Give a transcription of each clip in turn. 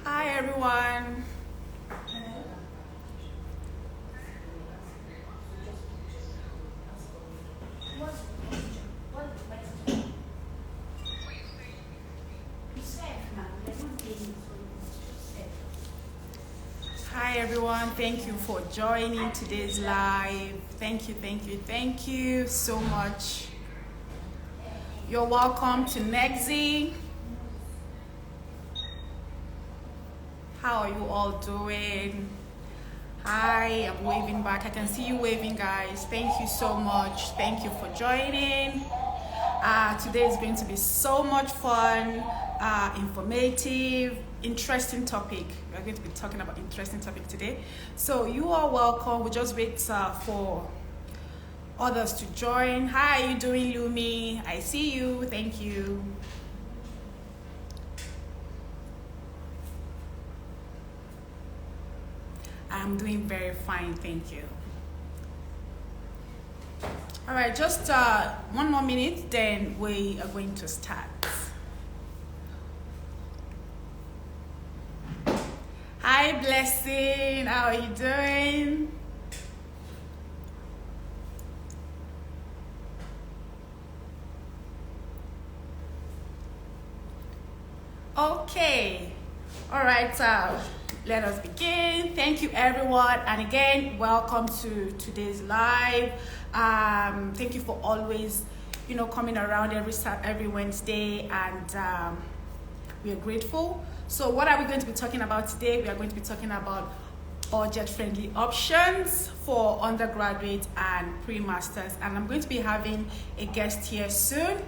Hi everyone. Hi everyone. Thank you for joining today's live. Thank you so much. You're welcome to Nexi. How are you all doing? Hi, I'm waving back. I can see you waving, guys. Thank you so much. Thank you for joining. Today is going to be so much fun, informative, interesting topic. We're going to be talking about interesting topic today. So you are welcome. We'll just wait for others to join. Hi, how you doing, Lumi? I see you. Thank you. I'm doing very fine, thank you. All right, just one more minute, then we are going to start. Hi, Blessing. How are you doing? Okay. All right. Let us begin. Thank you, everyone, and again, welcome to today's live. Thank you for always, coming around every Wednesday, and we are grateful. So, what are we going to be talking about today? We are going to be talking about budget-friendly options for undergraduate and pre-masters, and I'm going to be having a guest here soon.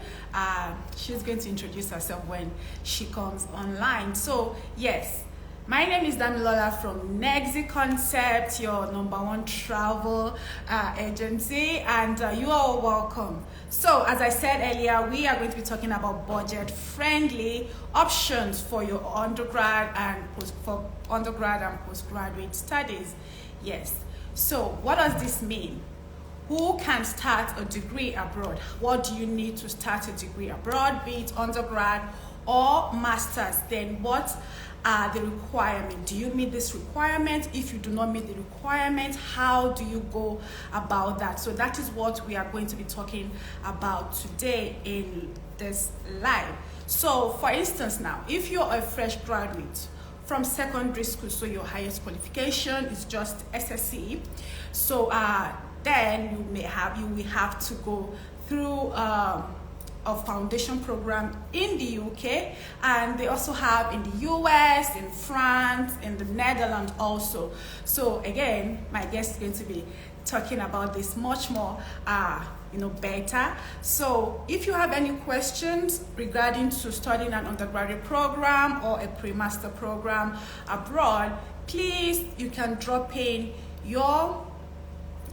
She's going to introduce herself when she comes online. So, yes. My name is Damilola from Nexi Concept, your #1 travel agency, and you are all welcome. So, as I said earlier, we are going to be talking about budget-friendly options for your undergrad and postgraduate studies. Yes. So, what does this mean? Who can start a degree abroad? What do you need to start a degree abroad, be it undergrad or masters? Then what are the requirements? Do you meet this requirement? If you do not meet the requirement, how do you go about that? So that is what we are going to be talking about today in this live. So for instance now, if you're a fresh graduate from secondary school, so your highest qualification is just SSC, so then you will have to go through a foundation program in the UK, and they also have in the US, in France, in the Netherlands also. So again, my guest is going to be talking about this much more better. So if you have any questions regarding to studying an undergraduate program or a pre-master program abroad, please, you can drop in your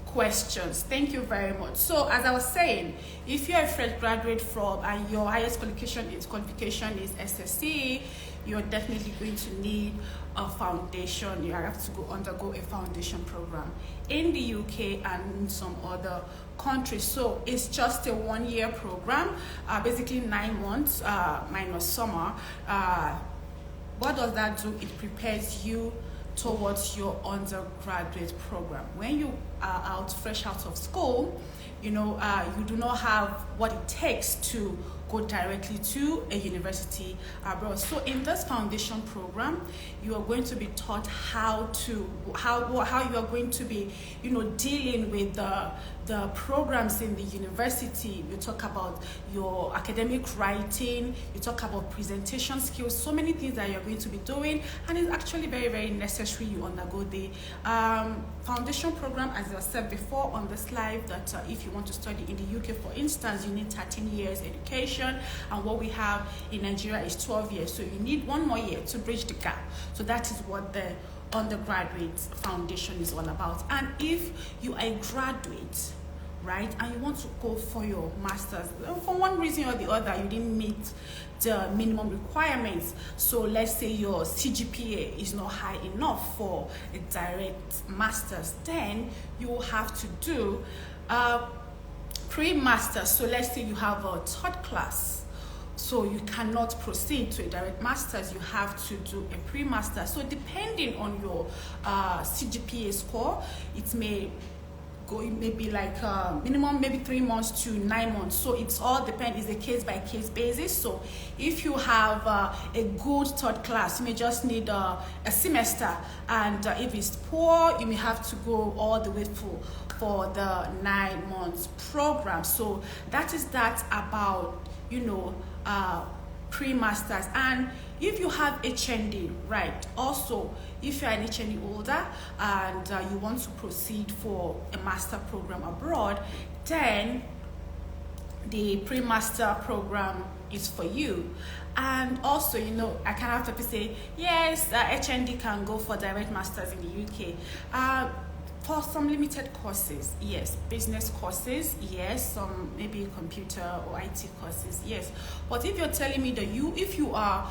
questions. Thank you very much. So as I was saying, if you're a fresh graduate from and your highest qualification is SSC, you're definitely going to need a foundation. You have to undergo a foundation program in the UK and in some other countries. So it's just a 1-year program, basically 9 months minus summer. What does that do? It prepares you towards your undergraduate program. When you are fresh out of school, you do not have what it takes to go directly to a university abroad. So in this foundation program, you are going to be taught how you are going to be, dealing with the programs in the university. You talk about your academic writing, you talk about presentation skills, so many things that you're going to be doing, and it's actually very, very necessary you undergo the foundation program. As I said before on the slide, that if you want to study in the UK, for instance, you need 13 years education, and what we have in Nigeria is 12 years, so you need 1 more year to bridge the gap. So that is what the undergraduate foundation is all about. And if you are a graduate, right, and you want to go for your master's, for one reason or the other, you didn't meet the minimum requirements, so let's say your CGPA is not high enough for a direct master's, then you will have to do pre-master's. So let's say you have a third class so you cannot proceed to a direct master's. You have to do a pre-master. So depending on your CGPA score, it may go, it may be like minimum maybe 3 months to 9 months. So it's all depends, it's a case by case basis. So if you have a good third class, you may just need a semester, and if it's poor, you may have to go all the way for the 9 months program. So that is that about, you know, pre-masters. And if you have HND, right, also if you're an HND holder and you want to proceed for a master program abroad, then the pre-master program is for you. And also, you know, I kind of have to say, yes, HND can go for direct masters in the UK. For some limited courses, yes. Business courses, yes. Some maybe computer or IT courses, yes. But if you're telling me that if you are,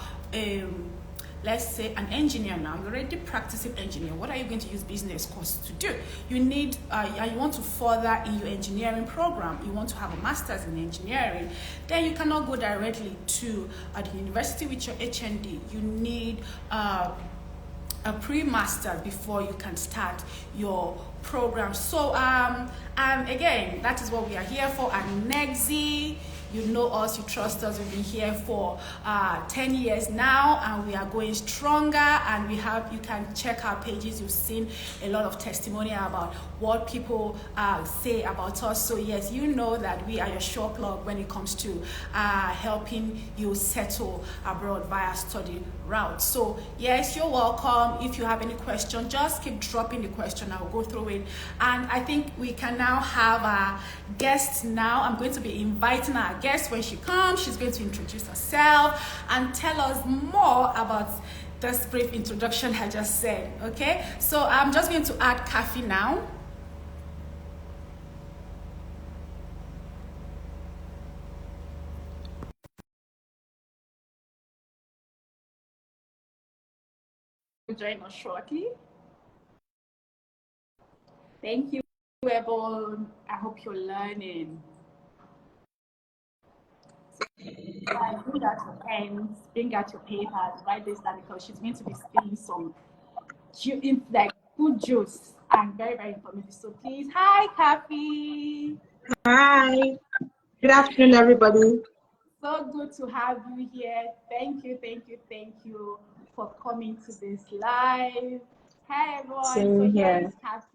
let's say, an engineer now, you're already practicing engineer, what are you going to use business course to do? You need, you want to further in your engineering program, you want to have a master's in engineering, then you cannot go directly to the university with your HND. You need a pre-master before you can start your program. So again, that is what we are here for at NEXI. You know us, you trust us. We've been here for 10 years now, and we are going stronger. And we have, you can check our pages. You've seen a lot of testimony about what people say about us. So yes, you know that we are your sure plug when it comes to helping you settle abroad via study route. So yes, you're welcome. If you have any question, just keep dropping the question. I'll go through it. And I think we can now have our guests now. I'm going to be inviting our guest. When she comes, she's going to introduce herself and tell us more about this brief introduction I just said. Okay, so I'm just going to add Kafi now. Join us shortly. Thank you, Ebon. I hope you're learning. Bring out your pens, bring out your papers, write this down, because she's going to be spilling some like good juice and very, very informative. So please, hi, Kathy. Hi. Good afternoon, everybody. So good to have you here. Thank you, thank you, thank you for coming to this live. Hi, everyone. Same here. Kathy.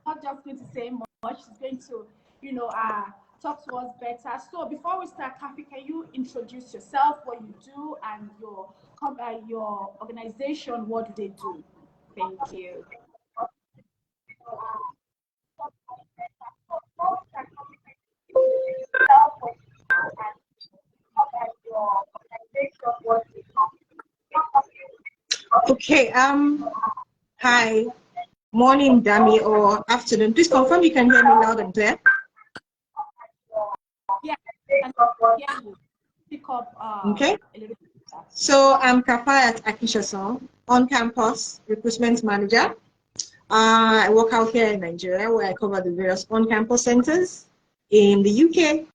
Not just going to say much. She's going to, you know, talk to us better. So before we start, Kathy, can you introduce yourself, what you do, and your organization, what do they do? Thank you. Okay. Hi. Morning, Dami, or afternoon. Please confirm you can hear me loud and clear. Yeah. Pick up. Okay. So I'm Kafayat on campus recruitment manager. I work out here in Nigeria, where I cover the various on-campus centers in the UK,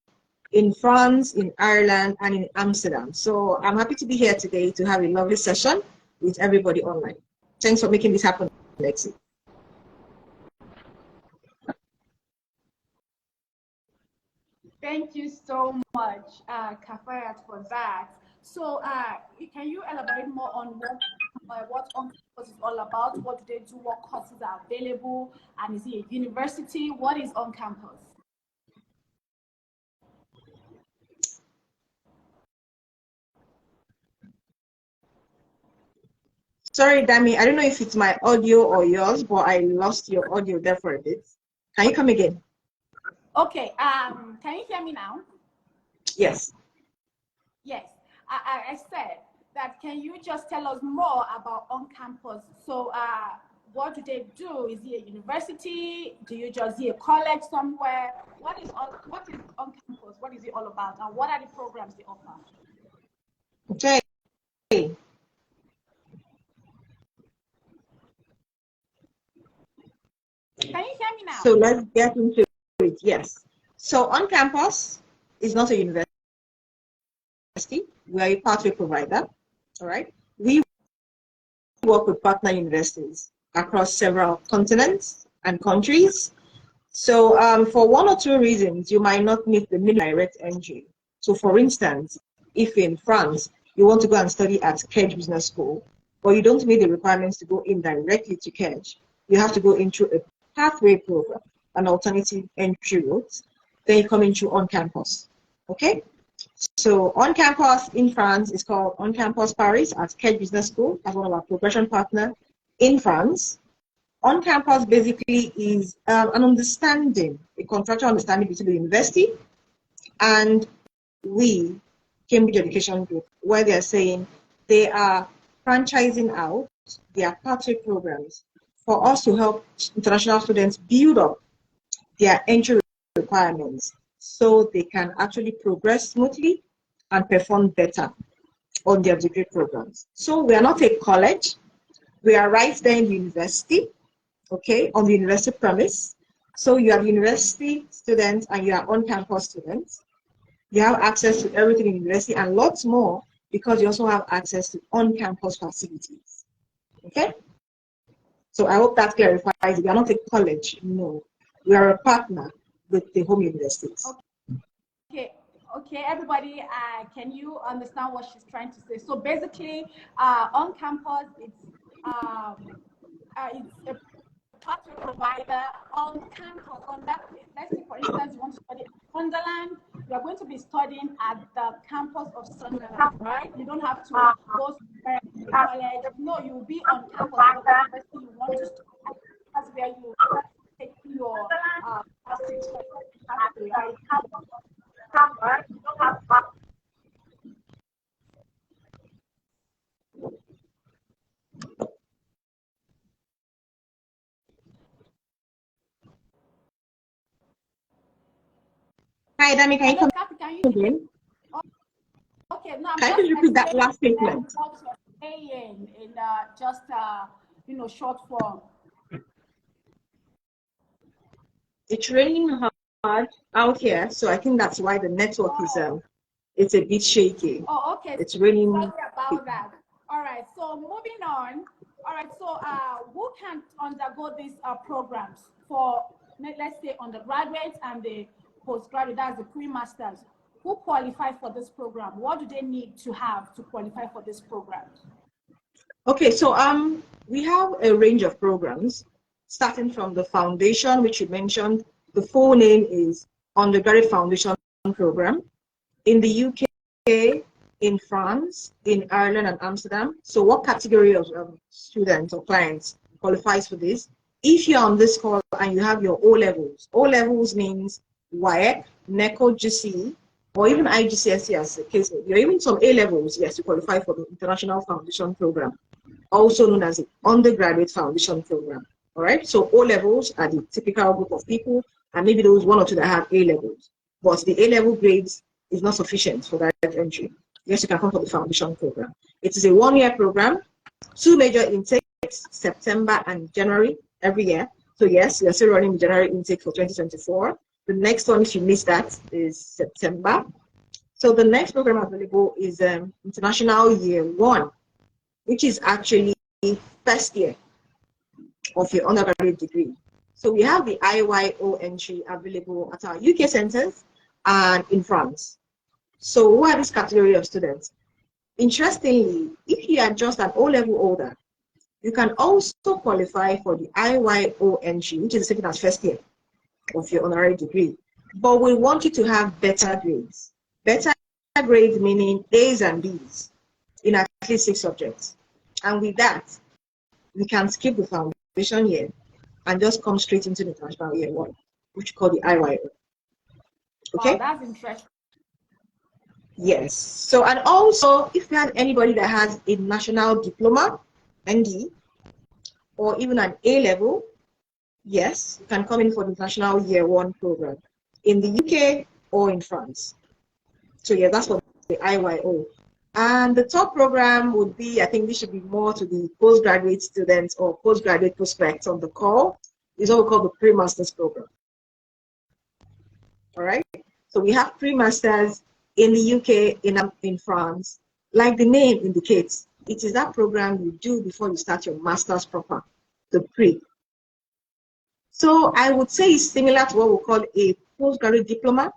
in France, in Ireland, and in Amsterdam. So I'm happy to be here today to have a lovely session with everybody online. Thanks for making this happen, Lexi. Thank you so much, Kafayat, for that. So can you elaborate more on what OnCampus is all about? What do they do? What courses are available? And is it a university? What is OnCampus? Sorry, Dami, I don't know if it's my audio or yours, but I lost your audio there for a bit. Can you come again? Okay, can you hear me now? Yes. Yes, I said that, can you just tell us more about OnCampus? So what do they do? Is it a university? Do you just see a college somewhere? What is OnCampus? What is it all about? And what are the programs they offer? Okay. Can you hear me now? So let's get into it. Yes. So OnCampus is not a university. We are a pathway provider, all right? We work with partner universities across several continents and countries. So for one or two reasons, you might not meet the minimum direct entry. So for instance, if in France, you want to go and study at CEG Business School, but you don't meet the requirements to go in directly to CEG, you have to go into a pathway program, an alternative entry route, then you come into on campus, okay? So on campus in France is called On Campus Paris at CEG Business School as one of our progression partners in France. On campus basically is an understanding, a contractual understanding between the university and we, Cambridge Education Group, where they are saying they are franchising out their pathway programs for us to help international students build up their entry requirements so they can actually progress smoothly and perform better on their degree programs. So we are not a college, we are right there in the university, okay, on the university premise. So you are university students and you are on-campus students. You have access to everything in university and lots more because you also have access to on-campus facilities, okay? So I hope that clarifies. We are not a college, no. We are a partner with the home universities. Okay, everybody, can you understand what she's trying to say? So basically, on campus, it's a pathway provider on campus. On that, let's say, for instance, you want to study at Sunderland, you are going to be studying at the campus of Sunderland, right? You don't have to go to college. No, you will be on campus of the university you want to study. That's where you take your passage. Hi, Dami, can you come again? Okay, no, I'm can you repeat that last statement? What you're saying in just short form. It's raining hard out here, so I think that's why the network is it's a bit shaky. Oh, okay. It's raining. Sorry about that. All right. So moving on. All right. So who can undergo these programs for, let's say, undergraduates and the postgraduate? That's the pre-masters. Who qualify for this program? What do they need to have to qualify for this program? Okay. So we have a range of programs, starting from the foundation, which you mentioned. The full name is Undergraduate Foundation Program. In the UK, in France, in Ireland, and Amsterdam. So what category of students or clients qualifies for this? If you're on this call and you have your O-levels means WAEC, NECO, GCE, or even IGCSE as the case, you're even some A-levels, yes, you qualify for the International Foundation Program, also known as the Undergraduate Foundation Program. All right, so O-levels are the typical group of people, and maybe those one or two that have A-levels. But the A-level grades is not sufficient for direct entry. Yes, you can come for the foundation program. It is a one-year program, 2 major intakes, September and January every year. So yes, we are still running the January intake for 2024. The next one, if you miss that, is September. So the next program available is International Year 1, which is actually first year of your undergraduate degree. So we have the IYO entry available at our UK centers and in France. So who are this category of students? Interestingly, if you are just an O-level holder, you can also qualify for the IYO entry, which is the same as first year of your honorary degree. But we want you to have better grades. Better grades meaning A's and B's in at least 6 subjects. And with that, we can skip the foundation year and just come straight into the international year 1, which we call the IYO. Okay? Wow, that's interesting. Yes. So, and also, if you have anybody that has a national diploma, ND, or even an A level, yes, you can come in for the International Year 1 program in the UK or in France. So, yeah, that's for the IYO. And the top program would be, I think this should be more to the postgraduate students or postgraduate prospects on the call, is what we call the pre-masters program. All right. So we have pre-masters in the UK, in France, like the name indicates, it is that program you do before you start your master's proper, the pre. So I would say it's similar to what we call a postgraduate diploma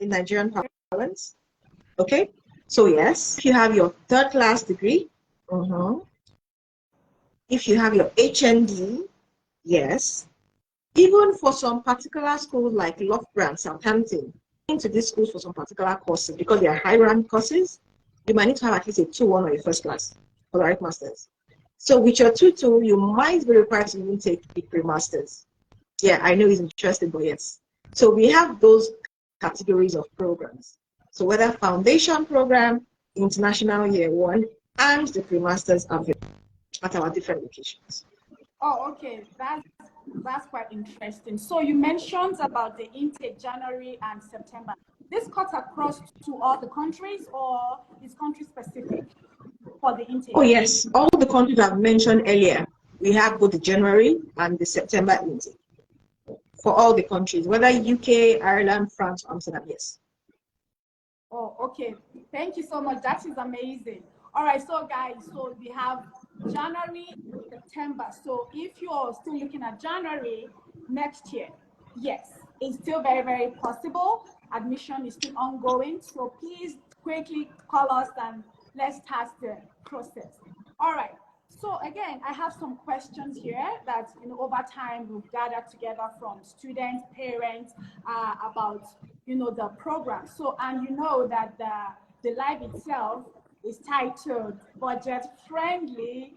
in Nigerian parlance. Okay, so yes, if you have your third class degree, if you have your HND, yes. Even for some particular schools like Loughborough and Southampton, into these schools for some particular courses, because they are high-rank courses, you might need to have at least a 2-1 or a first class for the right masters. So with your 2-2, you might be required to even take the pre-masters. Yeah, I know it's interesting, but yes. So we have those categories of programs. So whether foundation program, international year 1, and the pre-masters available at our different locations. Oh, okay. That's quite interesting. So you mentioned about the intake January and September. This cuts across to all the countries, or is country specific for the intake? Oh yes, all the countries I've mentioned earlier, we have both the January and the September intake for all the countries, whether UK, Ireland, France, Amsterdam. Yes. Oh, okay. Thank you so much. That is amazing. All right, so guys, so we have January, September. So if you're still looking at January next year, yes, it's still very, very possible. Admission is still ongoing. So please quickly call us and let's start the process. All right. So again, I have some questions here that over time we've gathered together from students, parents about the program. So and that the live itself is titled Budget Friendly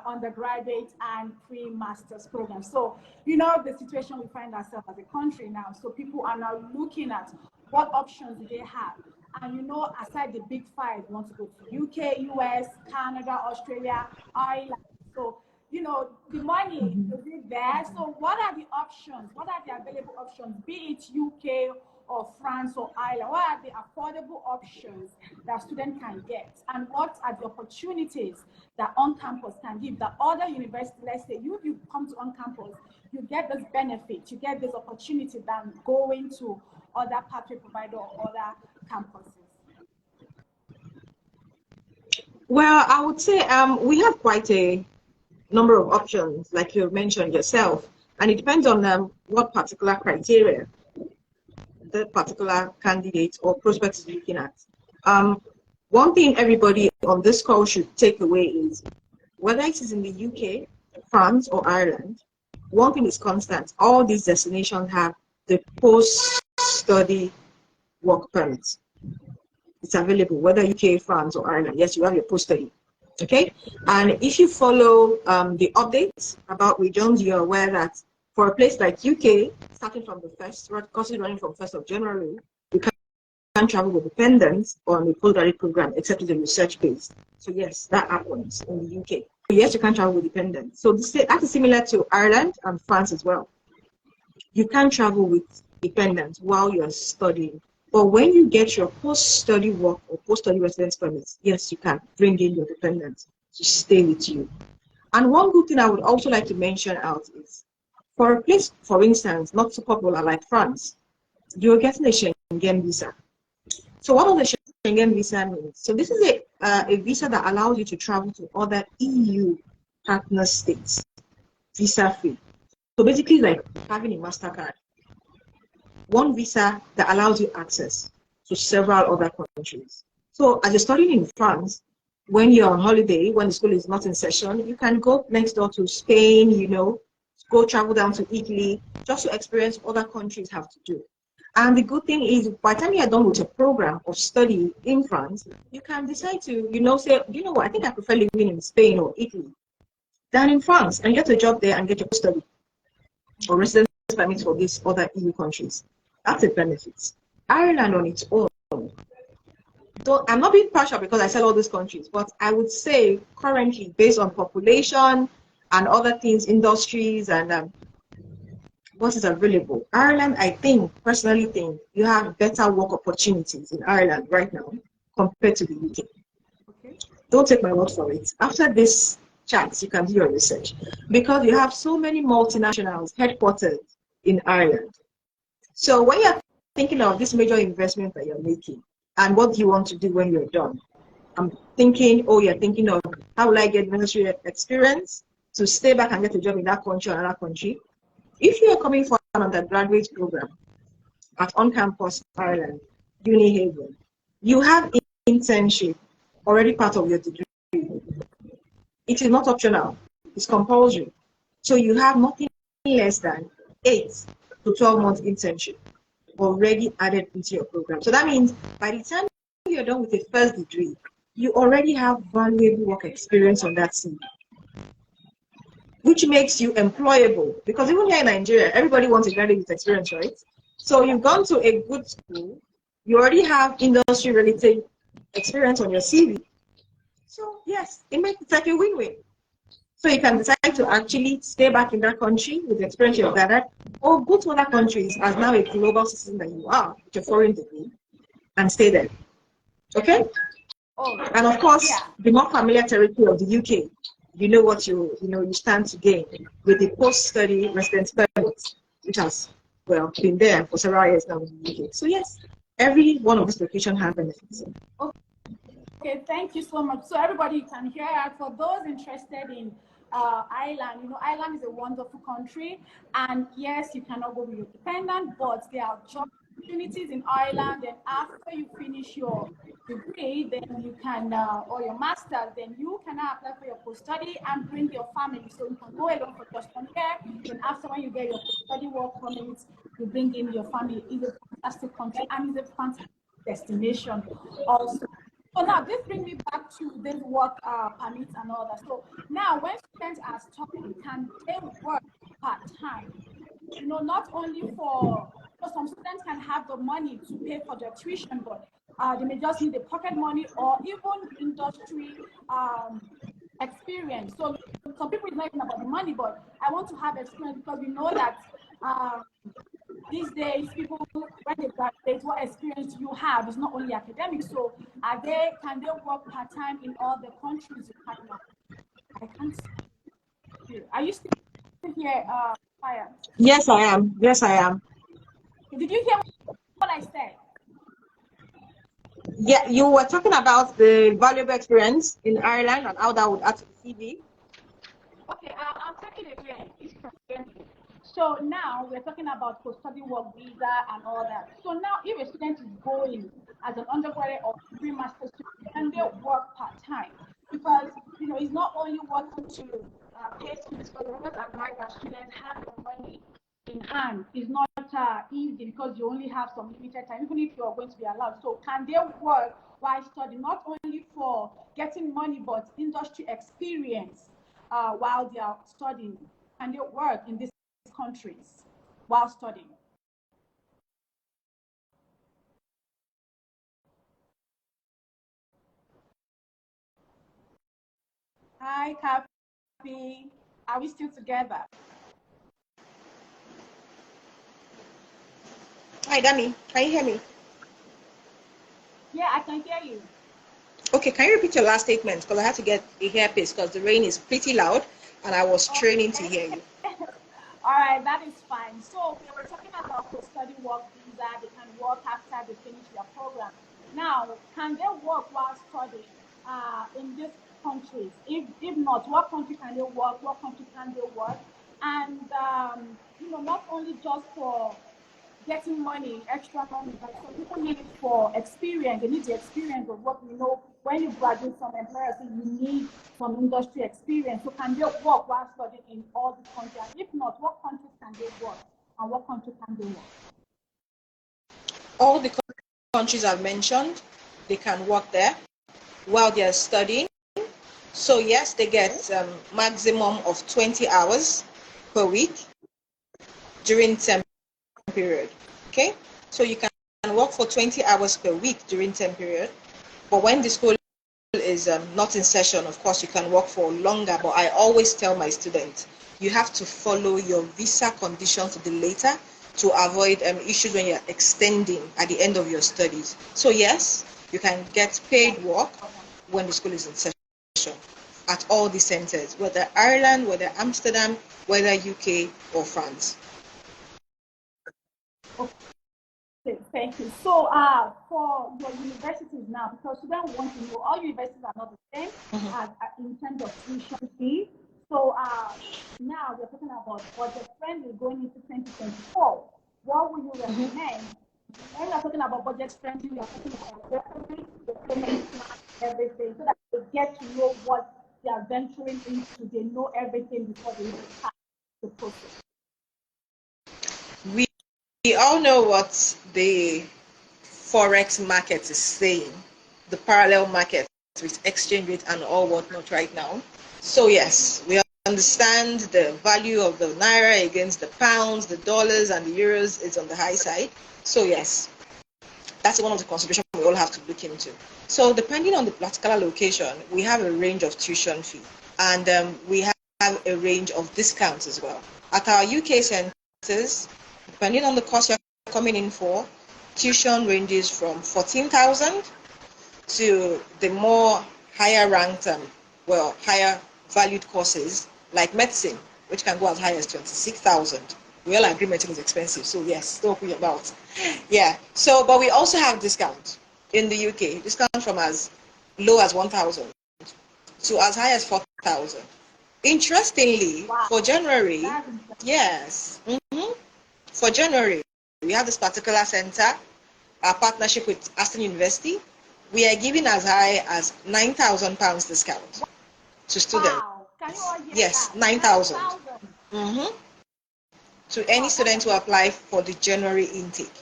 Undergraduate and Pre-Masters Program. So the situation we find ourselves as a country now. So people are now looking at what options do they have. And aside the big five, you want to go to UK, US, Canada, Australia, Ireland. So, the money is it there. So what are the options? What are the available options? Be it UK or France or Ireland. What are the affordable options that students can get? And what are the opportunities that on-campus can give that other universities, let's say you come to on-campus, you get this benefit, you get this opportunity than going to other pathway provider or other campuses? Well, I would say we have quite a number of options, like you mentioned yourself, and it depends on what particular criteria the particular candidate or prospect is looking at. One thing everybody on this call should take away is whether it is in the UK, France, or Ireland, one thing is constant. All these destinations have the post-study work permit. It's available, whether UK, France, or Ireland. Yes, you have your post-study. Okay? And if you follow the updates about regions, you're aware that for a place like UK, starting from the first, courses running from 1st of January, you can't travel with dependents on the postgraduate program, except it's a research-based. So yes, that happens in the UK. Yes, you can't travel with dependents. So that is similar to Ireland and France as well. You can't travel with dependents while you're studying. But when you get your post-study work or post-study residence permits, yes, you can bring in your dependents to stay with you. And one good thing I would also like to mention out is, for a place, for instance, not so popular like France, you're getting a Schengen visa. So what does the Schengen visa mean? So this is a visa that allows you to travel to other EU partner states, visa-free. So basically like having a MasterCard. One visa that allows you access to several other countries. So as you're studying in France, when you're on holiday, when the school is not in session, you can go next door to Spain, go travel down to Italy, just to experience what other countries have to do. And the good thing is, by the time you're done with your program of study in France, you can decide to, say, what, I think I prefer living in Spain or Italy than in France, and get a job there and get your study or residence permits for these other EU countries. That's a benefit. Ireland on its own. So I'm not being partial because I said all these countries, but I would say currently, based on population and other things, industries, and what is available, Ireland, I personally think you have better work opportunities in Ireland right now compared to the UK. Okay. Don't take my word for it. After this chat, you can do your research, because you have so many multinationals headquartered in Ireland. So when you're thinking of this major investment that you're making, and what do you want to do when you're done. I'm thinking, oh, you're thinking of how will I get ministry experience to stay back and get a job in that country or another country. If you're coming for an undergraduate program at OnCampus Ireland, Uni Haven, you have internship already part of your degree. It is not optional, it's compulsory. So you have nothing less than 8 to 12 months internship already added into your program. So that means by the time you're done with a first degree, you already have valuable work experience on that CV, which makes you employable. Because even here in Nigeria, everybody wants a graduate experience, right? So you've gone to a good school, you already have industry-related experience on your CV. So yes, it makes it like a win-win. So you can decide to actually stay back in that country with the experience you've gathered, or go to other countries as now a global citizen that you are with your foreign degree and stay there. Okay? Oh, and of course, yeah. the more familiar territory of the UK, you know what you stand to gain with the post-study residence permit, which has been there for several years now in the UK. So yes, every one of these locations have benefits. Okay, thank you so much. So everybody can hear that. For those interested in Ireland, Ireland is a wonderful country, and yes, you cannot go with your dependent, but there are job opportunities in Ireland. And after you finish your degree, then you can, or your master's, then you can apply for your post-study and bring your family. So you can go alone for just 1 year. Then after, when you get your post-study work permit, you bring in your family. It's a fantastic country and it's a fantastic destination also. So now this brings me back to this work permits and all that. So now when students are studying, can they work part-time? Not only for some students can have the money to pay for their tuition, but they may just need the pocket money or even industry experience. So some people is not even about the money, but I want to have experience because we know that these days, people, when they graduate, what experience you have is not only academic. So can they work part-time in all the countries you have now? I can't see you. Are you still here, Fire? Yes, I am. Yes, I am. Did you hear what I said? Yeah, you were talking about the valuable experience in Ireland and how that would add to the CV. Okay, I'm taking it again. So now we're talking about post-study work visa and all that. So now if a student is going as an undergraduate or pre-master student, can they work part-time? Because, it's not only working to pay students, but what admire that students have the money in hand. It's not easy because you only have some limited time, even if you are going to be allowed. So can they work while studying, not only for getting money, but industry experience while they are studying? Can they work in these countries while studying? Hi, Kapi. Are we still together? Hi, Dami. Can you hear me? Yeah, I can hear you. Okay, can you repeat your last statement? Because I had to get a earpiece because the rain is pretty loud and I was training to hear you. All right, that is fine. So we were talking about post-study work visa. They can work after they finish their program. Now, can they work while studying in these countries? If not, what country can they work? What country can they work? And not only just for getting money, extra money, but some people need it for experience. They need the experience of what when you graduate from employers, so you need some industry experience. So can they work while studying in all these countries? And if not, what countries can they work? And what country can they work? All the countries I've mentioned, they can work there while they're studying. So yes, they get maximum of 20 hours per week during term period. Okay, so you can work for 20 hours per week during term period, but when the school is not in session, of course you can work for longer. But I always tell my students, you have to follow your visa conditions to the letter to avoid issues when you're extending at the end of your studies. So yes, you can get paid work when the school is in session at all the centers, whether Ireland, whether Amsterdam, whether UK or France. Okay, Thank you. So, for your universities now, because students want to know, all universities are not the same as in terms of tuition fee. So, now we're talking about budget friendly going into 2024. What would you recommend? When we're talking about budget friendly, we're talking about the payment plan, everything, so that they get to know what they are venturing into. They know everything before they even start the process. We all know what the forex market is saying, the parallel market with exchange rate and all whatnot right now. So yes, we understand the value of the naira against the pounds, the dollars, and the euros is on the high side. So yes, that's one of the considerations we all have to look into. So depending on the particular location, we have a range of tuition fee, and we have a range of discounts as well. At our UK centers, depending on the course you're coming in for, tuition ranges from 14,000 to the more higher ranked, higher valued courses like medicine, which can go as high as 26,000. We all agree medicine is expensive, so yes, talking about. Yeah, so, but we also have discounts in the UK, discounts from as low as 1,000 to as high as 4,000. Interestingly, for January, yes, for January, we have this particular center, our partnership with Aston University. We are giving as high as £9,000 discount to students. Wow. Can you all hear yes, that? 9,000. To any student who apply for the January intake.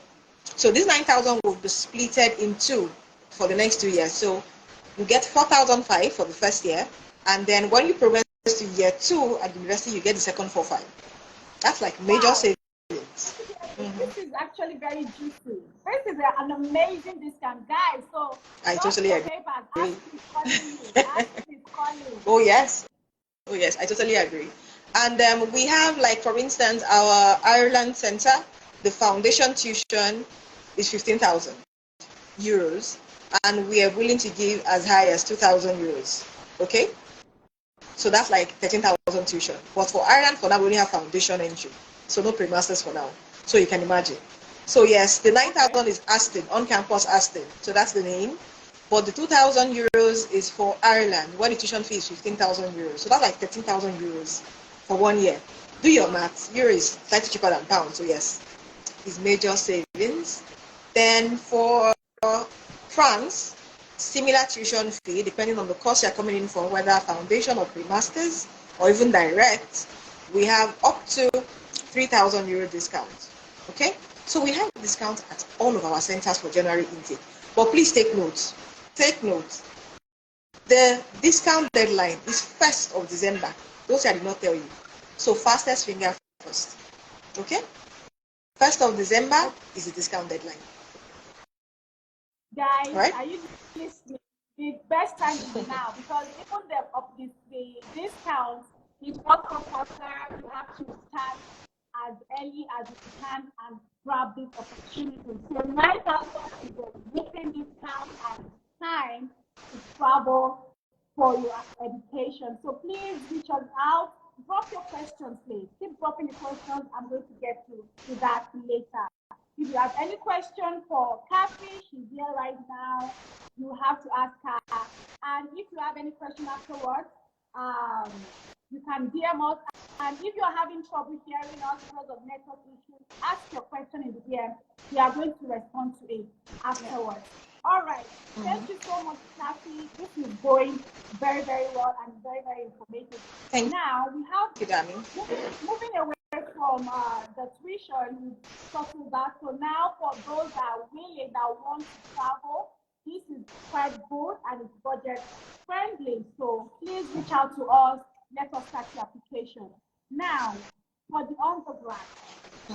So this 9,000 will be splitted in two for the next 2 years. So you get 4,005 for the first year, and then when you progress to year 2 at the university, you get the second 4,500. That's like major savings. This is actually very juicy. This is an amazing discount, guys. So I totally agree. Oh yes, I totally agree. And we have, like, for instance, our Ireland center, the foundation tuition is 15,000 euros, and we are willing to give as high as 2,000 euros. Okay, so that's like 13,000 tuition. But for Ireland, for now, we only have foundation entry, so no pre-masters for now. So you can imagine. So yes, the 9,000 is Aston, on campus Aston. So that's the name. But the 2,000 euros is for Ireland, where the tuition fee is 15,000 euros. So that's like 13,000 euros for 1 year. Do your maths. Euro is slightly cheaper than pound. So yes, it's major savings. Then for France, similar tuition fee, depending on the course you're coming in for, whether foundation or pre-masters or even direct, we have up to 3,000 euro discount. Okay, so we have discounts at all of our centers for January intake. But please take note. Take note. The discount deadline is 1st of December. Those I did not tell you. So fastest finger first. Okay? 1st of December is the discount deadline. Guys, right? Are you listening? The best time is now, because even the discounts is not compulsory. You have to start as early as you can and grab this opportunity. So 9,000 is a written discount and time to travel for your education. So please reach us out. Drop your questions, please. Keep dropping the questions. I'm going to get to that later. If you have any question for Kathy, she's here right now. You have to ask her. And if you have any question afterwards, you can DM us. And if you're having trouble hearing us because of network issues, ask your question in the DM. We are going to respond to it afterwards. All right. Thank you so much, Kathy. This is going very, very well and very, very informative. Now we have moving away from the tuition, we settled that. So now for those that are willing, that want to travel, this is quite good and it's budget friendly. So please reach out to us. Let us start the application. Now, for the undergrad,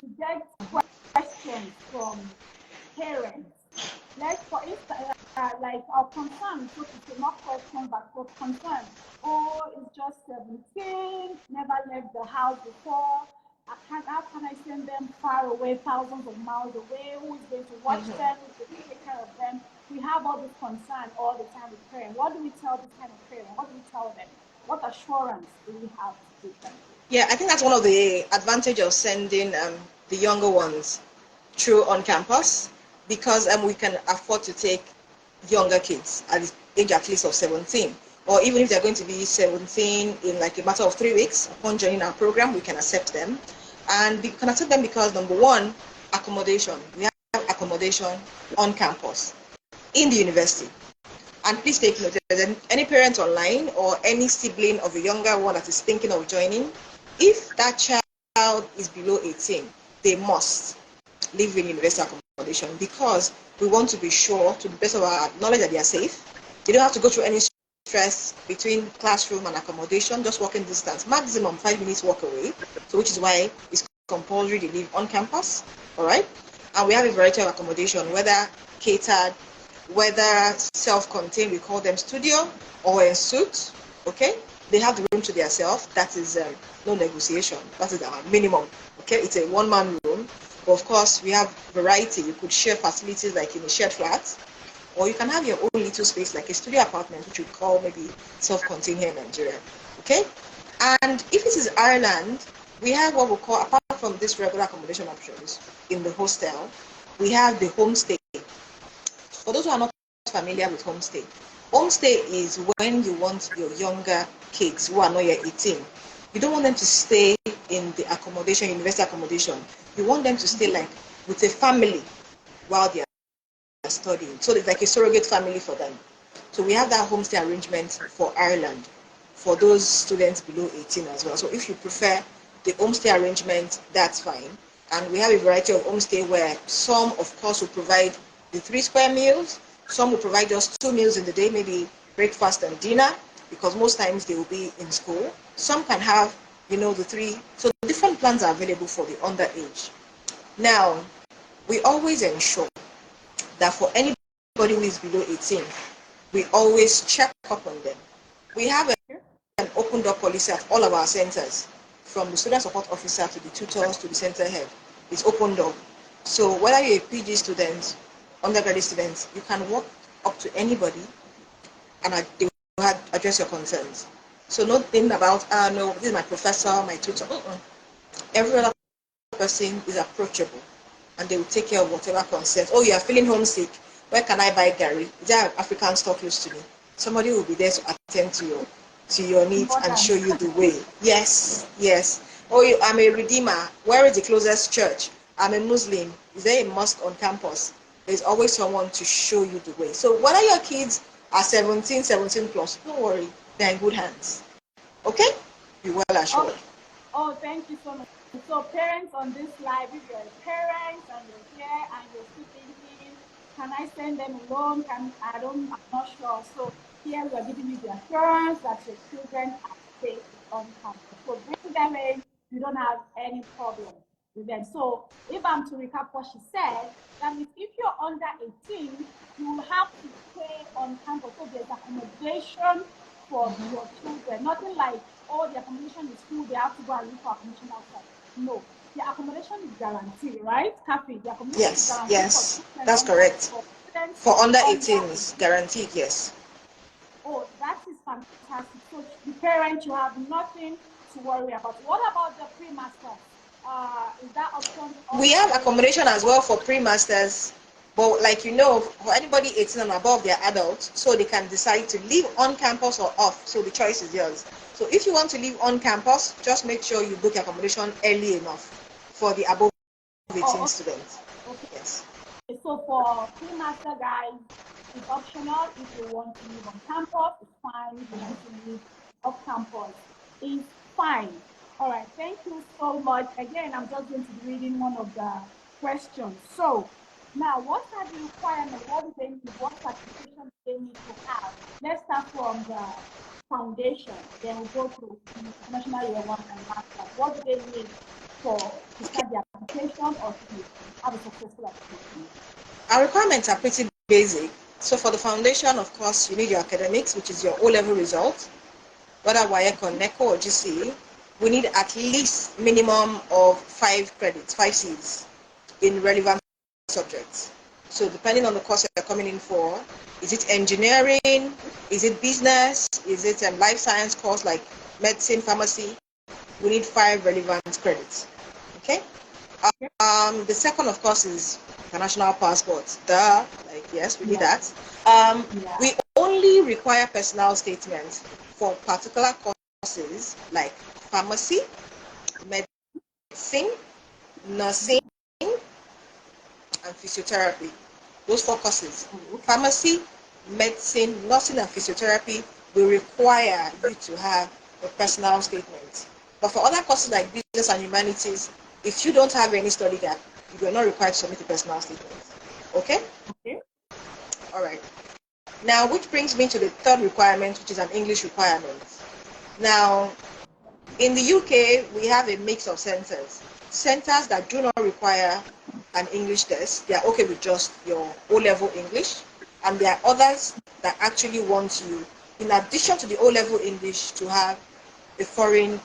to get questions from parents. Let's, for instance, like our concern, so to say, not questions, but for concern. Oh, it's just 17, never left the house before. How can I send them far away, thousands of miles away? Who is going to watch them? Who is going to take care of them? We have all this concern all the time with parents. What do we tell this kind of parents? What do we tell them? What assurance do we have to give them? Yeah, I think that's one of the advantages of sending the younger ones through on campus. because we can afford to take younger kids at the age at least of 17, or even if they're going to be 17 in like a matter of 3 weeks upon joining our program, we can accept them. And we can accept them because, number one, accommodation. We have accommodation on campus in the university. And please take note, if there's any parent online or any sibling of a younger one that is thinking of joining, if that child is below 18, they must live in university accommodation, because we want to be sure, to the best of our knowledge, that they are safe. They don't have to go through any stress between classroom and accommodation, just walking distance, maximum 5 minutes walk away. So which is why it's compulsory they live on campus, all right? And we have a variety of accommodation, whether catered, whether self-contained, we call them studio, or en suite, okay? They have the room to themselves. That is no negotiation. That is our minimum, okay? It's a one-man room. But of course, we have variety. You could share facilities like in a shared flat, or you can have your own little space like a studio apartment, which we call maybe self-contained here in Nigeria, okay? And if it is Ireland, we have what we call, apart from this regular accommodation options in the hostel, we have the homestay. For those who are not familiar with homestay, homestay is when you want your younger kids who are not yet 18. You don't want them to stay in the accommodation, university accommodation. You want them to stay like with a family while they are studying. So it's like a surrogate family for them. So we have that homestay arrangement for Ireland for those students below 18 as well. So if you prefer the homestay arrangement, that's fine. And we have a variety of homestay where some, of course, will provide the 3 square meals. Some will provide just 2 meals in the day, maybe breakfast and dinner, because most times they will be in school. Some can have, the 3. So different plans are available for the underage. Now, we always ensure that for anybody who is below 18, we always check up on them. We have an open door policy at all of our centers, from the student support officer to the tutors to the center head. It's open door. So whether you're a PG student, undergraduate student, you can walk up to anybody and they will address your concerns. So nothing about, no, this is my professor, my tutor. Every other person is approachable, and they will take care of whatever concerns. Oh, you are feeling homesick. Where can I buy Gary? Is there an African store close to me? Somebody will be there to attend to your needs and show you the way. Yes, yes. Oh, I'm a redeemer. Where is the closest church? I'm a Muslim. Is there a mosque on campus? There's always someone to show you the way. So whether your kids are 17 plus, don't worry, they're in good hands. Okay? Be well assured. Oh, thank you so much. So parents on this live, if you're a parent and you're here and you're still thinking, can I send them alone? I'm not sure. So here we are giving you the assurance that your children are safe on campus. So bring them in, you don't have any problem with them. So if I'm to recap what she said, that means if you're under 18, you will have to stay on campus. So there's accommodation for your children. Nothing like, oh, the accommodation is full, they have to go and look for accommodation outside. No, the accommodation is guaranteed, right, Kathy? The accommodation is guaranteed. Yes, that's correct. For under 18s, guaranteed, yes. Oh, that is fantastic. So the parents, you have nothing to worry about. What about the pre-masters? Is that option? We have accommodation as well for pre-masters, but like for anybody 18 and above, they're adults, so they can decide to live on campus or off. So the choice is yours. So if you want to live on campus, just make sure you book accommodation early enough for the above 18 students. Okay. Yes. So for pre-master guys, it's optional. If you want to live on campus, it's fine. If you want to live off campus, it's fine. All right, thank you so much. Again, I'm just going to be reading one of the questions. So now, what are the requirements? What do they need? What certification do they need to have? Let's start from the foundation. Then we'll go to international year 1 and master. What do they need to start the application or to have a successful application? Our requirements are pretty basic. So for the foundation, of course, you need your academics, which is your O-level result, whether WAEC or NECO or GCE. We need at least minimum of 5 credits, 5 Cs in relevant subjects. So depending on the course you're coming in for, is it engineering, is it business, is it a life science course like medicine, pharmacy? We need 5 relevant credits. Okay. The second, of course, is international passports. Duh, like yes, we did that. We only require personal statements for particular courses like pharmacy, medicine, nursing, and physiotherapy. Those 4 courses: pharmacy, medicine, nursing, and physiotherapy will require you to have a personal statement. But for other courses like business and humanities, if you don't have any study gap, you are not required to submit a personal statement. Okay? Okay. All right. Now, which brings me to the third requirement, which is an English requirement. Now, in the UK, we have a mix of centers. Centers that do not require an English test, they are okay with just your O-level English. And there are others that actually want you, in addition to the O-level English, to have a foreign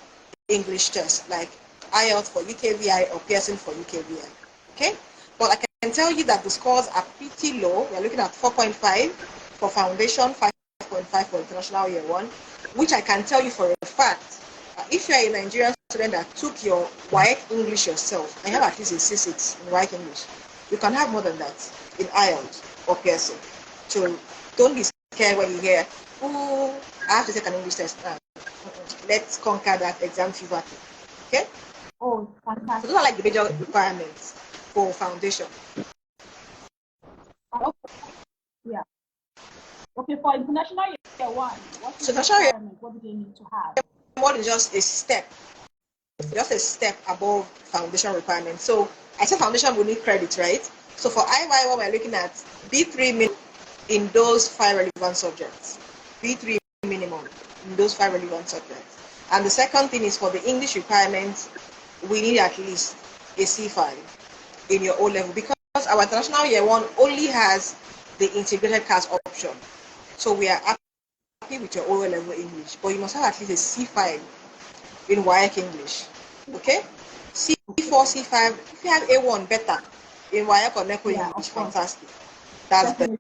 English test, like IELTS for UKVI or Pearson for UKVI. Okay? But I can tell you that the scores are pretty low. We're looking at 4.5 for foundation, 5.5 for international year 1, which I can tell you for a fact, if you are a Nigerian student that took your WAEC English yourself, and you have at least a C6 in WAEC English, you can have more than that in IELTS or Pearson. So don't be scared when you hear, oh, I have to take an English test now. Let's conquer that exam fever. Okay? Oh, fantastic. So those are like the major requirements for foundation. Okay. Yeah. Okay, for international year 1, what's the requirement? What do they need to have? More than just a step above foundation requirements. So I said foundation will need credit, right? So for IY1, we're looking at B3 minimum in those 5 relevant subjects. B3 minimum in those 5 relevant subjects. And the second thing is for the English requirements, we need at least a C5 in your O-level, because our international year 1 only has the integrated CAS option. So we are happy with your O-level English, but you must have at least a C5 in WAEC English. Okay? C4, C5, if you have A1, better. In WAEC or NECO English, fantastic. That's better.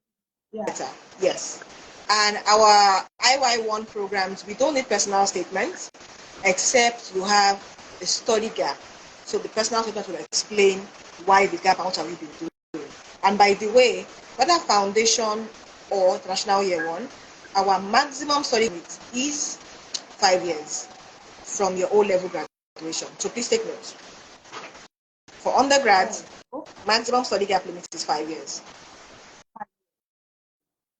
Yes. And our IY1 programs, we don't need personal statements, except you have a study gap. So the personal statement will explain why the gap and what have you been doing. And by the way, whether foundation or international year 1, our maximum study limit is 5 years from your O-level graduation. So please take note. For undergrads, maximum study gap limit is 5 years.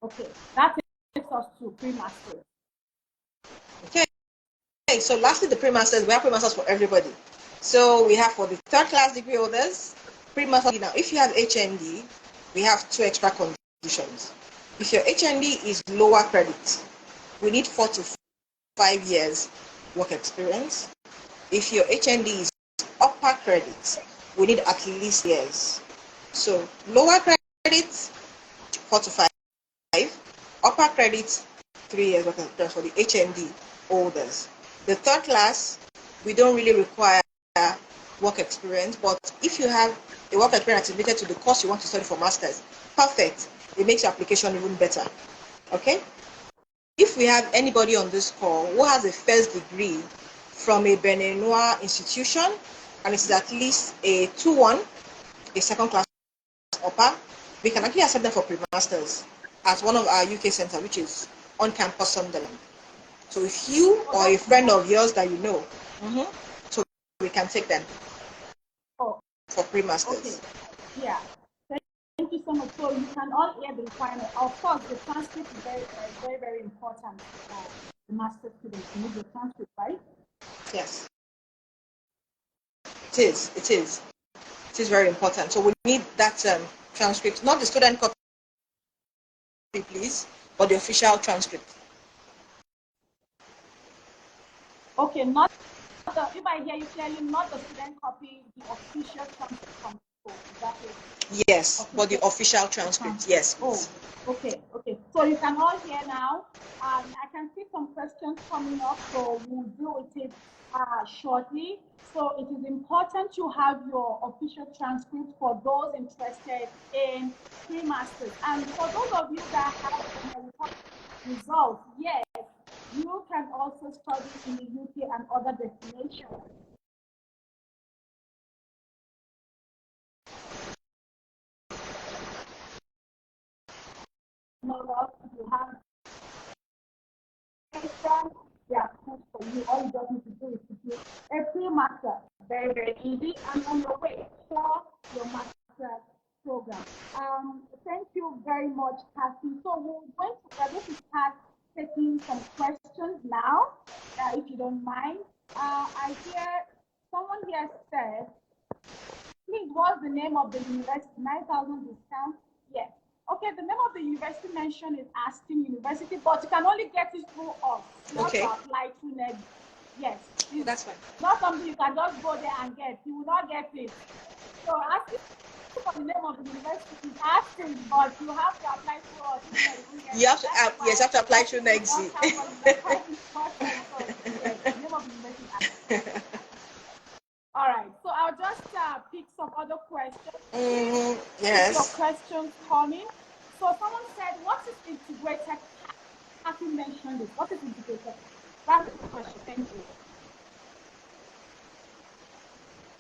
Okay, that takes us to pre-masters. Okay, so lastly, the pre-masters. We have pre-masters for everybody. So we have for the 3rd class degree holders, pre-masters. Now, if you have HND, we have 2 extra conditions. If your HND is lower credit, we need 4 to 5 years work experience. If your HND is upper credit, we need at least years. So lower credit, 4 to 5. Upper credit, 3 years work experience for the HND holders. The 3rd class, we don't really require work experience, but if you have a work experience related to the course you want to study for masters, perfect. It makes your application even better. Okay? If we have anybody on this call who has a first degree from a Beninois institution, and it is at least a 2-1, a 2nd class upper, we can actually accept them for pre-masters at one of our UK centers, which is ONCAMPUS Sunderland. So if you or a friend of yours that you know, so we can take them for pre-masters. Okay. Yeah. Thank you so much. So you can all hear the requirement. Of course, the transcript is very, very important for the master students. You need the transcript, right? Yes. It is. It is. It is very important. So we need that transcript, not the student copy, please, but the official transcript. Okay, not the, if I hear you clearly, not the student copy, the official transcript from school. Is that it? Yes, official, but the official transcript, yes. Please. Oh, okay. So you can all hear now. I can see some questions coming up, so we'll deal with it shortly. So it is important to have your official transcript for those interested in pre-masters. And for those of you that have results, yes, you can also study in the UK and other destinations. you have they are good for you. All you just need to do is to do a pre-master. Very, very easy. And on your way for your master program. Thank you very much, Kathy. So we're going to start taking some questions now, if you don't mind. I hear someone here said, please, what's the name of the university? 9,000 discount? Yes. Okay, the name of the university mentioned is Aston University, but you can only get it through us, not to apply through NED. Yes. That's fine. Not something you can just go there and get. You will not get it. So asking for the name of the university is Aston, but you have to apply through us. You have to, yes, you have to apply through NED. Yes, the name of the university is Aston. All right, so I'll just pick some other questions. Yes. Your questions coming. So someone said, what is integrated CAS? Have you mentioned it? What is integrated CAS? That's the question. Thank you.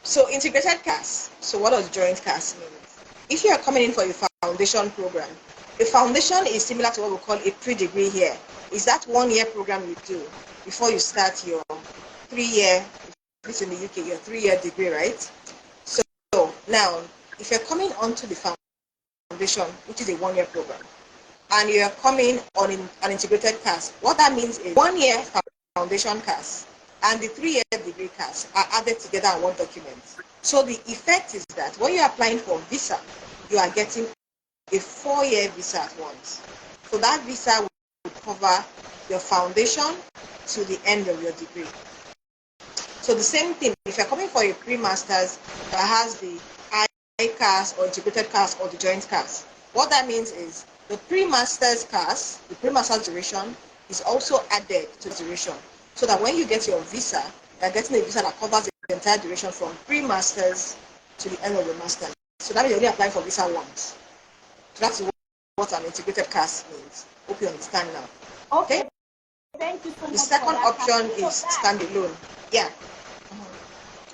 So integrated CAS. So what does joint CAS mean? If you are coming in for a foundation program, a foundation is similar to what we call a pre-degree here. Is that 1 year program you do before you start your 3-year, this in the UK, your 3-year degree, right? So now, if you're coming onto the foundation, which is a 1-year program, and you're coming on an integrated CAS, what that means is 1 year foundation CAS and the 3-year degree CAS are added together in one document. So the effect is that when you're applying for visa, you are getting a 4-year visa at once. So that visa will cover your foundation to the end of your degree. So the same thing, if you're coming for a pre-masters that has the ICAS or integrated CAS or the joint CAS, what that means is the pre-masters CAS, the pre-masters duration, is also added to the duration. So that when you get your visa, you're getting a visa that covers the entire duration from pre-masters to the end of the master. So that means you're only applying for visa once. So that's what an integrated CAS means. Hope you understand now. Okay. Thank you so much. The second option is standalone. Yeah.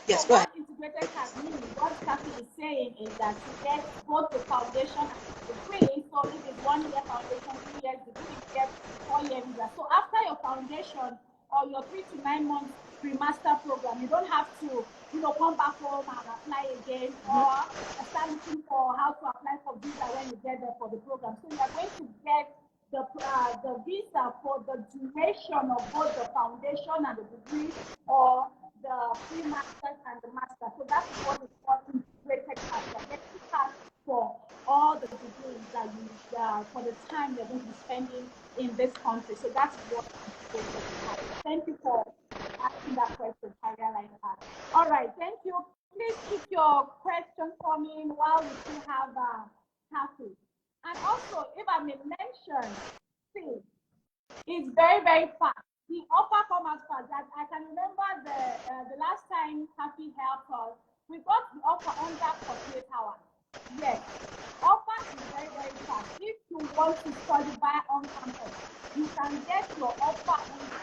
Yes, go ahead. Integrated CAS means what Kathy is saying is that you get both the foundation and the degree. So if it's 1 year foundation, 3 years degree, you get 4-year visa. So after your foundation or your 3 to 9 months pre-master program, you don't have to, come back home and apply again or start looking for how to apply for visa when you get there for the program. So you are going to get the visa for the duration of both the foundation and the degree, or the pre-masters and the master. So that's what is called integrated CAS. You get CAS for all the degrees that you for the time you're going to be spending in this country. So that's what integrated CAS. Thank you for asking that question. I realize that. All right, thank you. Please keep your questions coming while we still have Kathy. And also, if I may mention, see, it's very, very fast. The offer comes as fast. I can remember the last time Kathy helped us, we got the offer under 48 hours. Yes, offer is very, very fast. If you want to study on campus, you can get your offer.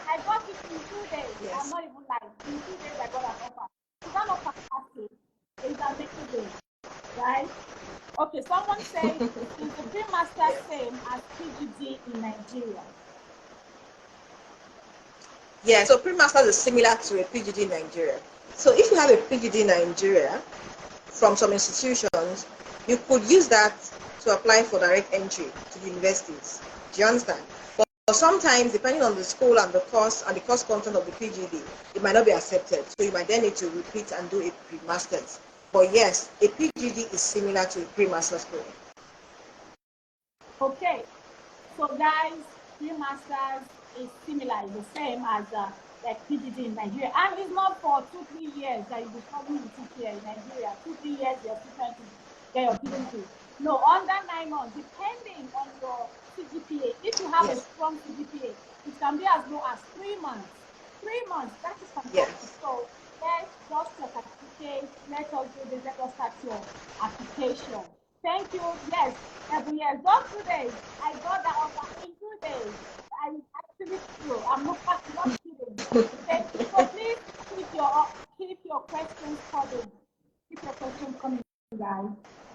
I got it in 2 days. Yes. I'm not even lying. In 2 days, I got an offer. So that offer is amazing, right? Okay, someone says, is the pre-master same as PGD in Nigeria? Yeah, so pre-masters is similar to a PGD in Nigeria. So if you have a PGD in Nigeria from some institutions, you could use that to apply for direct entry to the universities. Do you understand? But sometimes, depending on the school and the course content of the PGD, it might not be accepted. So you might then need to repeat and do a pre-masters. But yes, a PGD is similar to a pre-master's program. Okay, so guys, pre-masters is similar, the same as like PGD in Nigeria, and it's not for 2-3 years that you'll be struggling with it here in Nigeria. 2-3 years you're still trying to get your PGD. No, under 9 months, depending on your CGPA. If you have a strong CGPA, it can be as low as 3 months. 3 months, that is fantastic. Yes. So let's just your certificate. Let us do this. Let us start your application. Thank you. Yes, every year, just 2 days. I got that offer in 2 days. I actually true. I'm not kidding. Okay. So please keep your questions coming. Keep your questions coming, guys.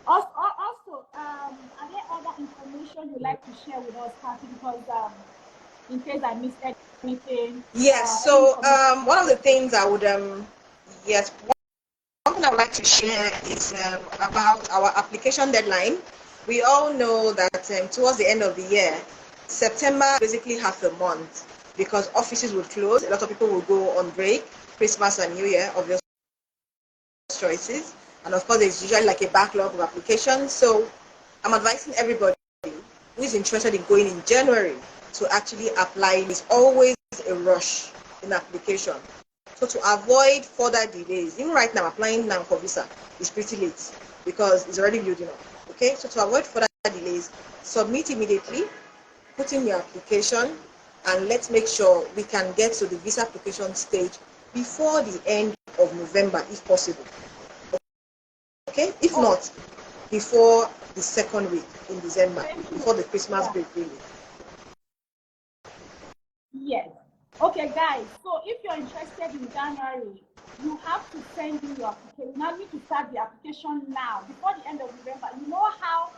Also, are there other information you'd like to share with us, Kathy? Because in case I missed anything. Yes. So one of the things I would yes, one thing I would like to share is about our application deadline. We all know that towards the end of the year, September basically half a month, because offices would close. A lot of people will go on break, Christmas and New Year, obvious choices, and of course there's usually like a backlog of applications. So I'm advising everybody who is interested in going in January to actually apply. It's always a rush in application. So to avoid further delays, even right now applying now for visa is pretty late because it's already building up. Okay, so to avoid further delays, submit immediately, put in your application, and let's make sure we can get to the visa application stage before the end of November if possible. Okay, if not, before the second week in December, before the Christmas break really. Yes. Okay, guys, so if you're interested in January, you have to send in your application. You now need to start the application now, before the end of November. You know how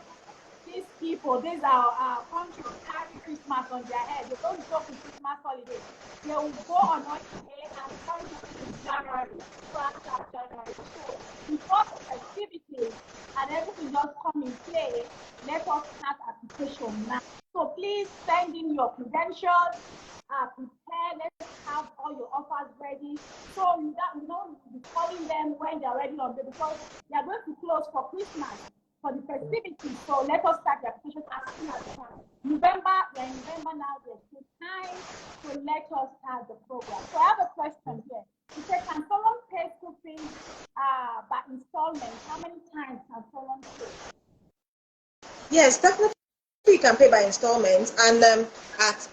these people, these are our country, carry Christmas on their head. They don't go for Christmas holidays. They will go on holiday and come to January, after January. So before the festivities and everything just come in play, let us start application now. So please send in your credentials, prepare, let's have all your offers ready. So you don't be calling them when they're ready on the, because they are going to close for Christmas, for the festivities. So let us start the application as soon as possible. November, we're in November now, there's still time. So let us start the program. So I have a question here. It says, can someone pay school fees by installments? How many times can someone pay? Yes, definitely. You can pay by installments, and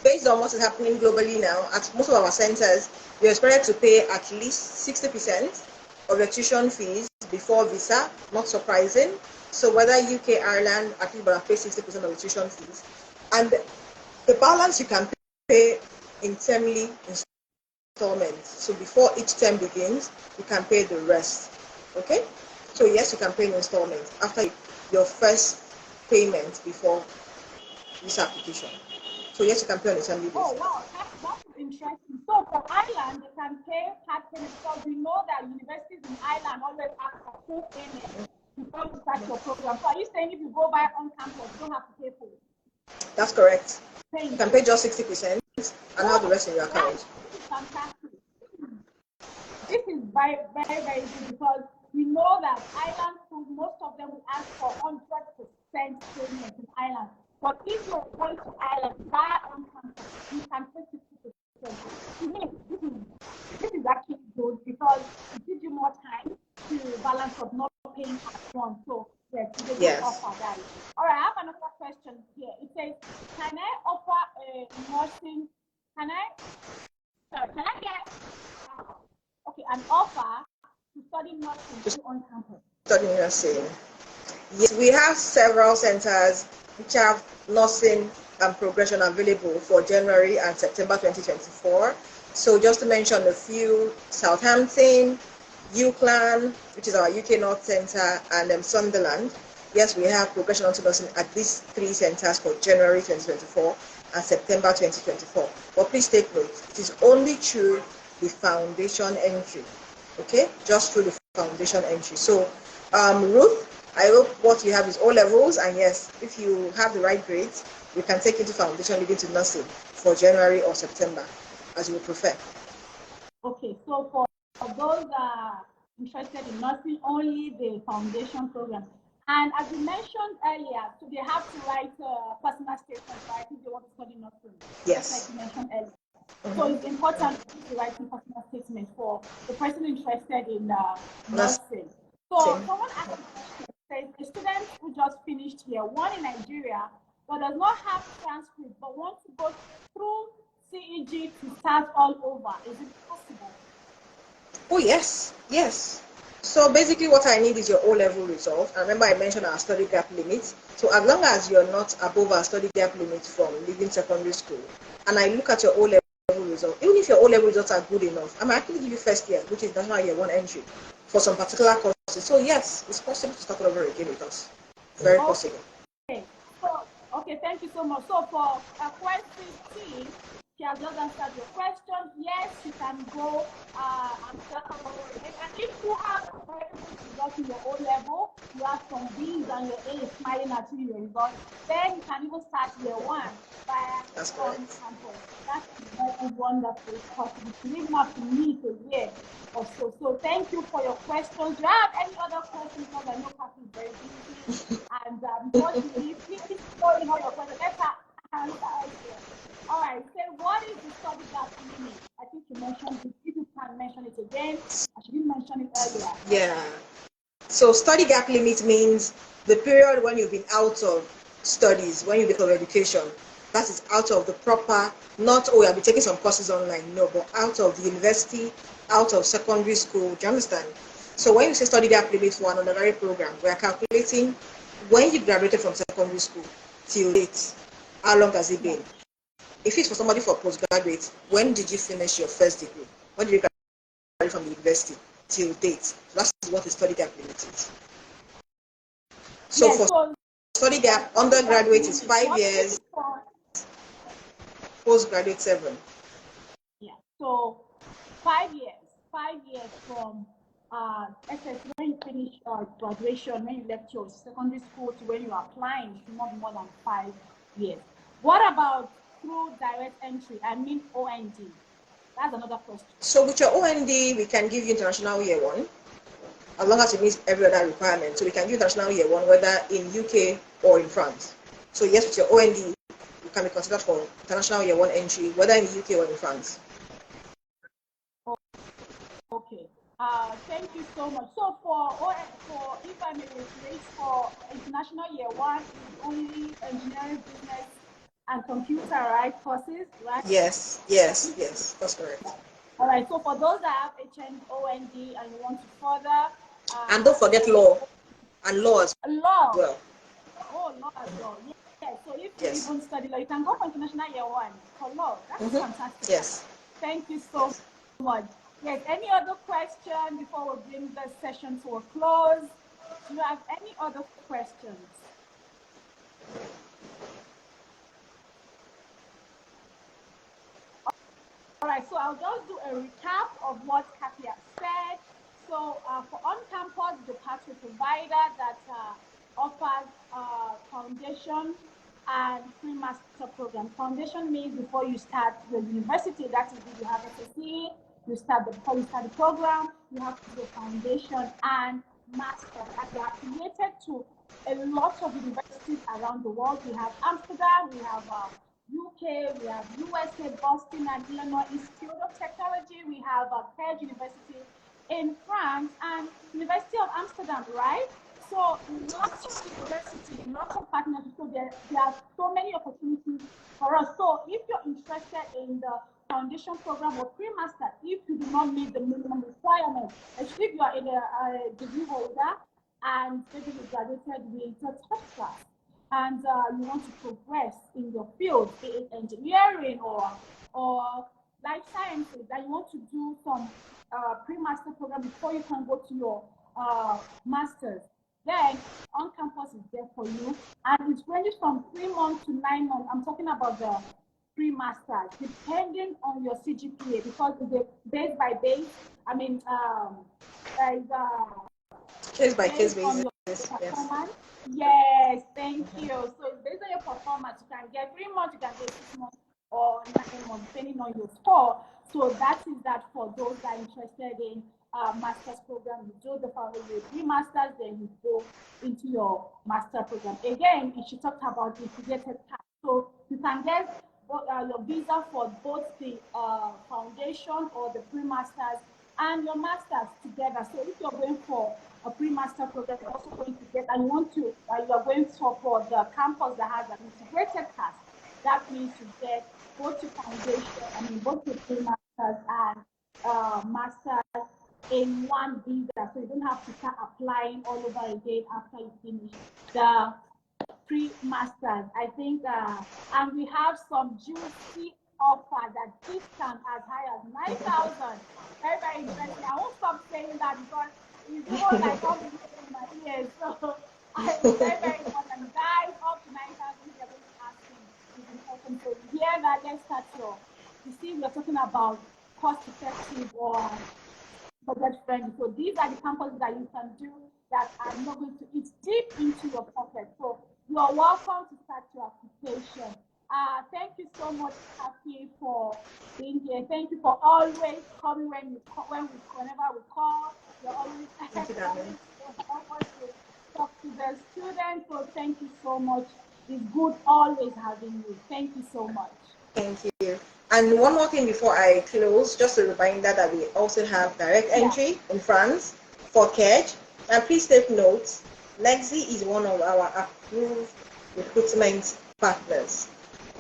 based on what is happening globally now, at most of our centers, you're expected to pay at least 60% of your tuition fees before visa. Not surprising. So whether UK, Ireland, at least pay 60% of the tuition fees, and the balance you can pay in termly installments. So before each term begins, you can pay the rest. Okay. So yes, you can pay in installments after your first payment before this application. So yes, you can pay on a termly basis. Oh wow, that's interesting. So for Ireland, they can pay part payment, because we know that universities in Ireland always ask for full payment before you start your program. So are you saying if you go by on campus, you don't have to pay for it? That's correct. You can pay just 60% and have the rest in your account. This is fantastic. This is very, very, very good, because we know that Ireland schools, most of them will ask for 100% payment in Ireland. But if you're going to Ireland via on campus, you can pay 60%. To me, this is actually good, because it gives you more time to balance of not paying at once. So yes, it's a good offer, guys. All right, I have another question here. It says, can I offer a nursing? Can I get an offer to study nursing on campus? Study nursing. Yes, we have several centers which have nursing and progression available for January and September 2024. So just to mention a few: Southampton, UCLan, which is our UK North Center, and Sunderland. Yes, we have progression onto nursing at these three centers for January 2024 and September 2024. But please take note, it is only through the foundation entry. Okay, just through the foundation entry. So Ruth, I hope what you have is O levels, and yes, if you have the right grades, you can take into foundation leading to nursing for January or September, as you would prefer. Okay, so for those interested in nursing, only the foundation program. And as you mentioned earlier, so they have to write personal statements, right? If they want to study nursing. Yes. Just like you mentioned earlier. So it's important to write a personal statement for the person interested in nursing. So someone asked a question, says a student who just finished year one in Nigeria, but does not have transcript, but wants to go through CEG to start all over. Is it possible? Oh yes, yes. So basically what I need is your O-level result. And remember I mentioned our study gap limit. So as long as you're not above our study gap limit from leaving secondary school, and I look at your O-level result, even if your O-level results are good enough, I'm actually give you first year, which is national year one entry for some particular courses. So yes, it's possible to start over again with us. Very possible. Okay. So Okay, thank you so much. So for question 15, she has just answered your question. Yes, you can go and start our and if you have very good results in your O level, you have some B's and your A is smiling at you, your results, then you can even start year 1 via OnCampus. That's very wonderful possible. You even have to meet a year or so. So thank you for your questions. Do you have any other questions? Because I know Kathy is very busy. And before you leave, please throw in all your questions. Let's answer here. All right, so what is the study gap limit? I think you mentioned it. If you can mention it again, I should mention it earlier. Yeah. So study gap limit means the period when you've been out of studies, when you've been out of education, that is out of the proper, not, oh, I'll be taking some courses online, no, but out of the university, out of secondary school, do you understand? So when you say study gap limit for an undergraduate program, we are calculating when you graduated from secondary school till date, how long has it been? If it's for somebody for postgraduate, when did you finish your first degree? When did you graduate from the university till date? So that's what the study gap limit is. So yes, for study gap, undergraduate is 5 years, postgraduate 7. Yeah, so 5 years. 5 years from SS when you finish graduation, when you left your secondary school to when you are applying, should not be more than 5 years. What about through direct entry? I mean OND. That's another question. So with your OND, we can give you international year 1, as long as it meets every other requirement. So we can give international year 1, whether in UK or in France. So yes, with your OND, you can be considered for international year 1 entry, whether in the UK or in France. Okay. Thank you so much. So for if I may rephrase, for international year 1 is only engineering, business, and computer, right? Courses, right? Yes, that's correct. All right. So for those that have OND and you want to further, and don't forget law and law as well. Oh, law as well. Yes. So if you even study law, you can go for international year 1 for law. That's fantastic. Yes. Thank you so much. Yes. Any other question before we bring the session to a close? Do you have any other questions? All right, so I'll just do a recap of what Kafayat said. So for OnCampus, the pathway provider that offers foundation and pre-master program. Foundation means before you start the university, that is if you have SSE, before you start the program, you have to do a foundation and master. And they are affiliated to a lot of universities around the world. We have Amsterdam, we have UK, we have USA, Boston and Illinois Institute of Technology, we have CEG University in France and University of Amsterdam, right? So lots of universities, lots of partners, so there are so many opportunities for us. So if you're interested in the foundation program or pre-master, if you do not meet the minimum requirements, especially if you are in a degree holder and maybe you graduated with a top class, and you want to progress in your field, be it engineering or life sciences, that you want to do some pre-master program before you can go to your master's, then OnCampus is there for you. And it ranges from 3 months to 9 months. I'm talking about the pre-masters, depending on your CGPA, because it's base by base. I mean, case by case basis. Yes, thank you. So based on your performance, you can get 3 months, you can get 6 months or 9 months, depending on your score. So that is that for those that are interested in master's program. You do the pre-masters, then you go into your master program. Again, she talked about the integrated path. So you can get your visa for both the foundation or the pre-masters and your masters together. So if you're going for a pre-master program, you're also going to get, and you want to, you're going for the campus that has an integrated class. That means you get both your foundation, both your pre-masters and masters in one visa. So you don't have to start applying all over again after you finish the pre-masters. I think, and we have some juicy offer that discount as high as 9,000. Very, very interesting. I won't stop saying that because it's even like all in my ears. So I'm very, very important. Guys, up to 9,000 if you're going to And so here that let's start your. You see, we're talking about cost-effective or budget friendly. So these are the campuses that you can do that are not going to eat deep into your pocket. So you are welcome to start your application. Thank you so much, Kafi, for being here. Thank you for always coming whenever we call. You're always Thank you, coming to help us to talk to the students. So thank you so much. It's good always having you. Thank you so much. Thank you. And one more thing before I close, just a reminder that we also have direct entry in France for CEG. And please take note, Lexi is one of our approved recruitment partners.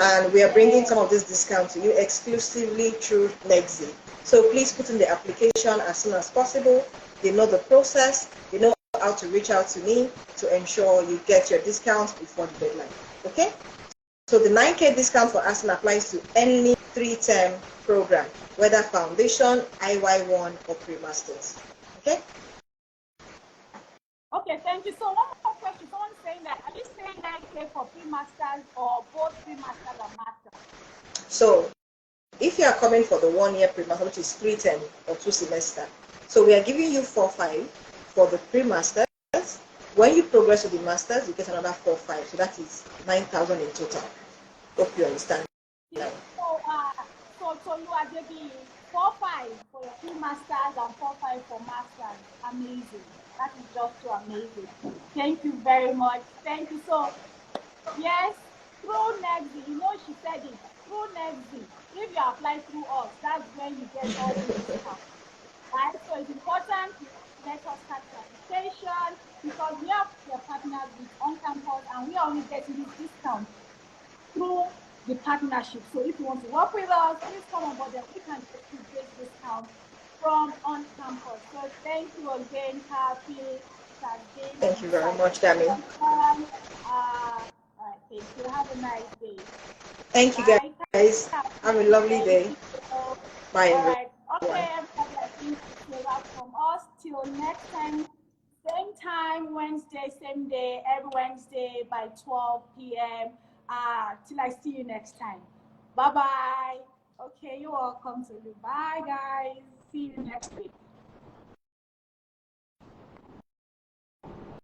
And we are bringing some of this discount to you exclusively through Lexi. So please put in the application as soon as possible. They know the process. They know how to reach out to me to ensure you get your discount before the deadline. Okay? So the 9K discount for Arsenal applies to any 3-term program, whether foundation, IY1, or pre-masters. Okay? Okay, thank you. So one more question. Someone's saying that, are you saying 9K for pre-masters or both pre-masters and masters? So if you are coming for the 1-year pre-master, which is 3-term or 2 semester, so we are giving you 4-5 for the pre-masters. When you progress to the masters, you get another 4-5. So that is 9,000 in total. Hope you understand. Yeah. So you are getting 4-5 for your pre-masters and 4-5 for masters. Amazing. That is just so amazing. Thank you very much. Thank you. So yes, through Nexi, you know she said it. Through Nexi, if you apply through us, that's when you get all these discounts. Right? So it's important to let us start your application because we are partners with OnCampus and we are only getting this discount through the partnership. So if you want to work with us, please come on board and we can get you this discount from OnCampus. So thank you again, Kathy. Thank you very much, Dami. All right, thank you. Have a nice day. Thank you, guys. Have a lovely day. Bye. All right. Okay, everybody, I think it's wrap from us. Till next time, same time, Wednesday, same day, every Wednesday by 12 p.m. Till I see you next time. Bye-bye. Okay, you're welcome to you. Bye, guys. See you next week.